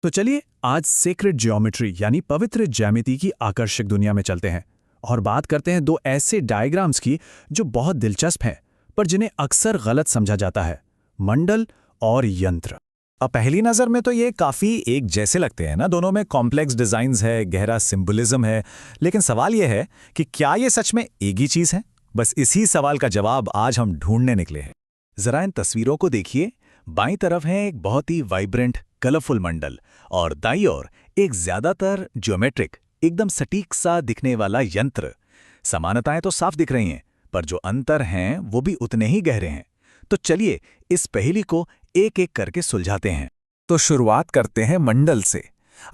तो चलिए आज सेक्रेड ज्योमेट्री यानी पवित्र ज्यामिति की आकर्षक दुनिया में चलते हैं और बात करते हैं दो ऐसे डायग्राम्स की जो बहुत दिलचस्प हैं पर जिन्हें अक्सर गलत समझा जाता है, मंडल और यंत्र। अब पहली नज़र में तो ये काफ़ी एक जैसे लगते हैं ना, दोनों में कॉम्प्लेक्स डिज़ाइंस है, गहरा सिंबलिज्म है। लेकिन सवाल ये है कि क्या ये सच में एक ही चीज़ है? बस इसी सवाल का जवाब आज हम ढूंढने निकले हैं। ज़रा इन तस्वीरों को देखिए। बाईं तरफ है एक बहुत ही वाइब्रेंट कलरफुल मंडल और दाईं ओर एक ज़्यादातर ज्योमेट्रिक एकदम सटीक सा दिखने वाला यंत्र। समानताएं तो साफ दिख रही हैं, पर जो अंतर हैं वो भी उतने ही गहरे हैं। तो चलिए इस पहेली को एक एक करके सुलझाते हैं। तो शुरुआत करते हैं मंडल से।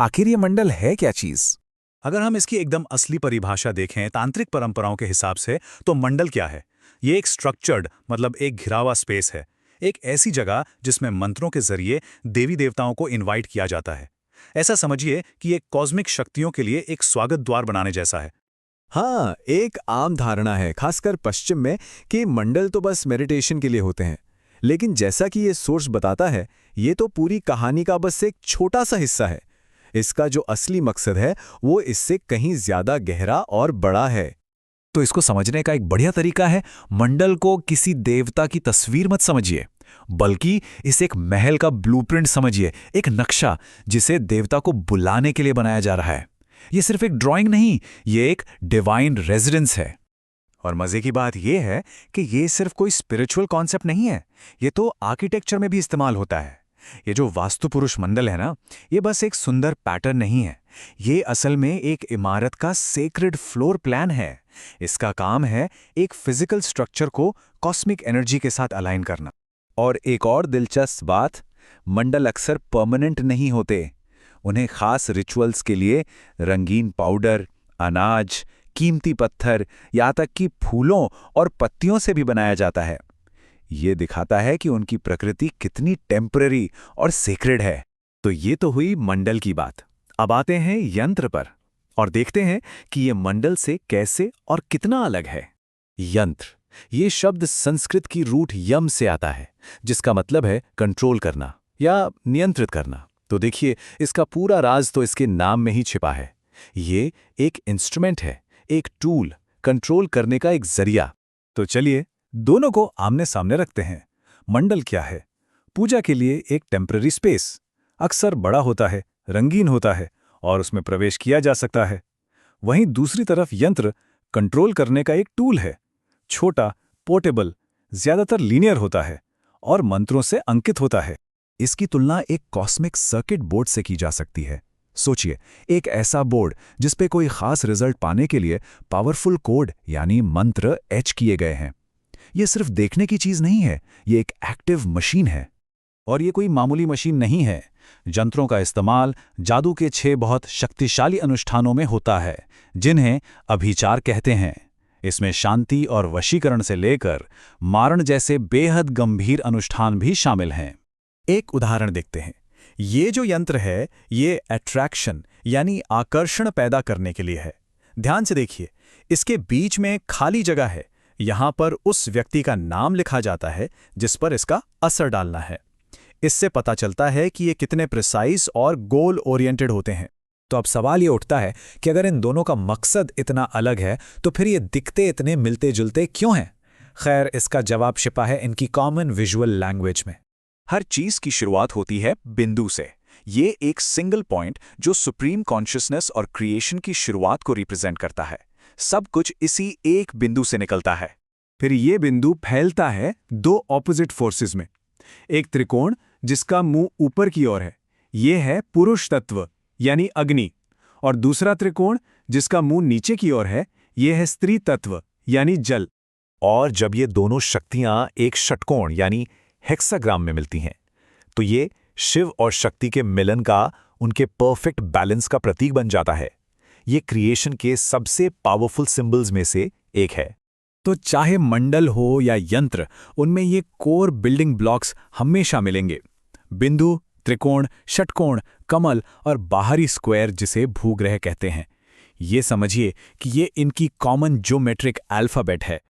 आखिर ये मंडल है क्या चीज़? अगर हम इसकी एकदम असली परिभाषा देखें तांत्रिक परंपराओं के हिसाब से, तो मंडल क्या है? ये एक स्ट्रक्चर्ड मतलब एक घिरा हुआ स्पेस है, एक ऐसी जगह जिसमें मंत्रों के जरिए देवी देवताओं को इनवाइट किया जाता है। ऐसा समझिए कि एक कॉस्मिक शक्तियों के लिए एक स्वागत द्वार बनाने जैसा है। हाँ, एक आम धारणा है खासकर पश्चिम में कि मंडल तो बस मेडिटेशन के लिए होते हैं। लेकिन जैसा कि ये सोर्स बताता है, ये तो पूरी कहानी का बस एक छोटा सा हिस्सा है। इसका जो असली मकसद है वो इससे कहीं ज्यादा गहरा और बड़ा है। तो इसको समझने का एक बढ़िया तरीका है, मंडल को किसी देवता की तस्वीर मत समझिए, बल्कि इसे एक महल का ब्लूप्रिंट समझिए, एक नक्शा जिसे देवता को बुलाने के लिए बनाया जा रहा है। ये सिर्फ एक ड्राइंग नहीं, ये एक डिवाइन रेजिडेंस है। और मजे की बात यह है कि ये सिर्फ कोई स्पिरिचुअल कॉन्सेप्ट नहीं है, ये तो आर्किटेक्चर में भी इस्तेमाल होता है। ये जो वास्तु पुरुष मंडल है ना, ये बस एक सुंदर पैटर्न नहीं है, ये असल में एक इमारत का सेक्रेड फ्लोर प्लान है। इसका काम है एक फिजिकल स्ट्रक्चर को कॉस्मिक एनर्जी के साथ अलाइन करना। और एक और दिलचस्प बात, मंडल अक्सर परमानेंट नहीं होते। उन्हें खास रिचुअल्स के लिए रंगीन पाउडर, अनाज, कीमती पत्थर, यहाँ तक कि फूलों और पत्तियों से भी बनाया जाता है। ये दिखाता है कि उनकी प्रकृति कितनी टेम्पररी और सेक्रेड है। तो ये तो हुई मंडल की बात। अब आते हैं यंत्र पर और देखते हैं कि ये मंडल से कैसे और कितना अलग है। यंत्र, ये शब्द संस्कृत की रूट यम से आता है, जिसका मतलब है कंट्रोल करना या नियंत्रित करना। तो देखिए, इसका पूरा राज तो इसके नाम में ही छिपा है। ये एक इंस्ट्रूमेंट है, एक टूल, कंट्रोल करने का एक जरिया। तो चलिए दोनों को आमने सामने रखते हैं। मंडल क्या है? पूजा के लिए एक टेम्पररी स्पेस, अक्सर बड़ा होता है, रंगीन होता है और उसमें प्रवेश किया जा सकता है। वहीं दूसरी तरफ यंत्र कंट्रोल करने का एक टूल है, छोटा, पोर्टेबल, ज्यादातर लीनियर होता है और मंत्रों से अंकित होता है। इसकी तुलना एक कॉस्मिक सर्किट बोर्ड से की जा सकती है। सोचिए, एक ऐसा बोर्ड जिस पे कोई खास रिजल्ट पाने के लिए पावरफुल कोड यानी मंत्र एच किए गए हैं। ये सिर्फ देखने की चीज नहीं है, ये एक एक्टिव मशीन है। और ये कोई मामूली मशीन नहीं है। यंत्रों का इस्तेमाल जादू के 6 बहुत शक्तिशाली अनुष्ठानों में होता है, जिन्हें अभिचार कहते हैं। इसमें शांति और वशीकरण से लेकर मारण जैसे बेहद गंभीर अनुष्ठान भी शामिल हैं। एक उदाहरण देखते हैं। ये जो यंत्र है, ये अट्रैक्शन यानी आकर्षण पैदा करने के लिए है। ध्यान से देखिए, इसके बीच में खाली जगह है। यहां पर उस व्यक्ति का नाम लिखा जाता है जिस पर इसका असर डालना है। इससे पता चलता है कि ये कितने प्रिसाइज और गोल ओरिएंटेड होते हैं। तो अब सवाल ये उठता है कि अगर इन दोनों का मकसद इतना अलग है, तो फिर ये दिखते इतने मिलते जुलते क्यों हैं? खैर, इसका जवाब छिपा है इनकी कॉमन विजुअल लैंग्वेज में। हर चीज की शुरुआत होती है बिंदु से। ये एक सिंगल पॉइंट जो सुप्रीम कॉन्शियसनेस और क्रिएशन की शुरुआत को रिप्रेजेंट करता है। सब कुछ इसी एक बिंदु से निकलता है। फिर ये बिंदु फैलता है 2 ऑपोजिट फोर्सेस में। एक त्रिकोण जिसका मुंह ऊपर की ओर है, ये है पुरुष तत्व यानी अग्नि, और दूसरा त्रिकोण जिसका मुंह नीचे की ओर है, ये है स्त्री तत्व यानी जल। और जब ये दोनों शक्तियां एक षटकोण यानी हेक्साग्राम में मिलती हैं, तो ये शिव और शक्ति के मिलन का, उनके परफेक्ट बैलेंस का प्रतीक बन जाता है। ये क्रिएशन के सबसे पावरफुल सिंबल्स में से एक है। तो चाहे मंडल हो या यंत्र, उनमें ये कोर बिल्डिंग ब्लॉक्स हमेशा मिलेंगे। बिंदु, त्रिकोण, षटकोण, कमल और बाहरी स्क्वायर जिसे भूग्रह कहते हैं। ये समझिए कि ये इनकी कॉमन ज्योमेट्रिक अल्फाबेट है।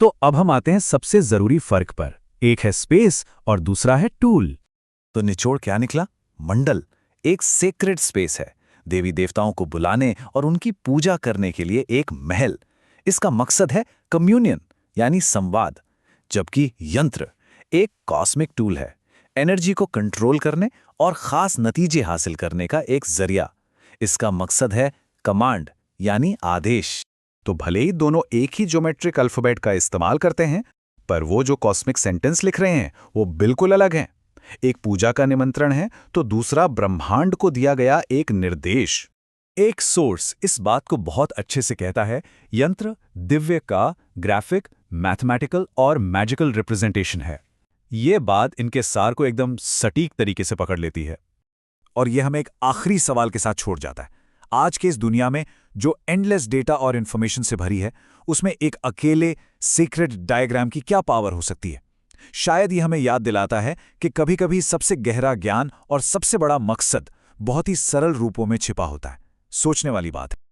तो अब हम आते हैं सबसे जरूरी फर्क पर। एक है स्पेस और दूसरा है टूल। तो निचोड़ क्या निकला? मंडल एक सेक्रेड स्पेस है, देवी देवताओं को बुलाने और उनकी पूजा करने के लिए एक महल। इसका मकसद है कम्युनियन यानी संवाद, जबकि यंत्र एक कॉस्मिक टूल है, एनर्जी को कंट्रोल करने और खास नतीजे हासिल करने का एक जरिया। इसका मकसद है कमांड यानी आदेश। तो भले ही दोनों एक ही ज्योमेट्रिक अल्फाबेट का इस्तेमाल करते हैं, पर वो जो कॉस्मिक सेंटेंस लिख रहे हैं वो बिल्कुल अलग हैं। एक पूजा का निमंत्रण है तो दूसरा ब्रह्मांड को दिया गया एक निर्देश। एक सोर्स इस बात को बहुत अच्छे से कहता है, यंत्र दिव्य का ग्राफिक, मैथमेटिकल और मैजिकल रिप्रेजेंटेशन है। ये बात इनके सार को एकदम सटीक तरीके से पकड़ लेती है। और ये हमें एक आखिरी सवाल के साथ छोड़ जाता है। आज के इस दुनिया में जो एंडलेस डेटा और इन्फॉर्मेशन से भरी है, उसमें एक अकेले सीक्रेट डायग्राम की क्या पावर हो सकती है? शायद ये हमें याद दिलाता है कि कभी-कभी सबसे गहरा ज्ञान और सबसे बड़ा मकसद बहुत ही सरल रूपों में छिपा होता है। सोचने वाली बात है।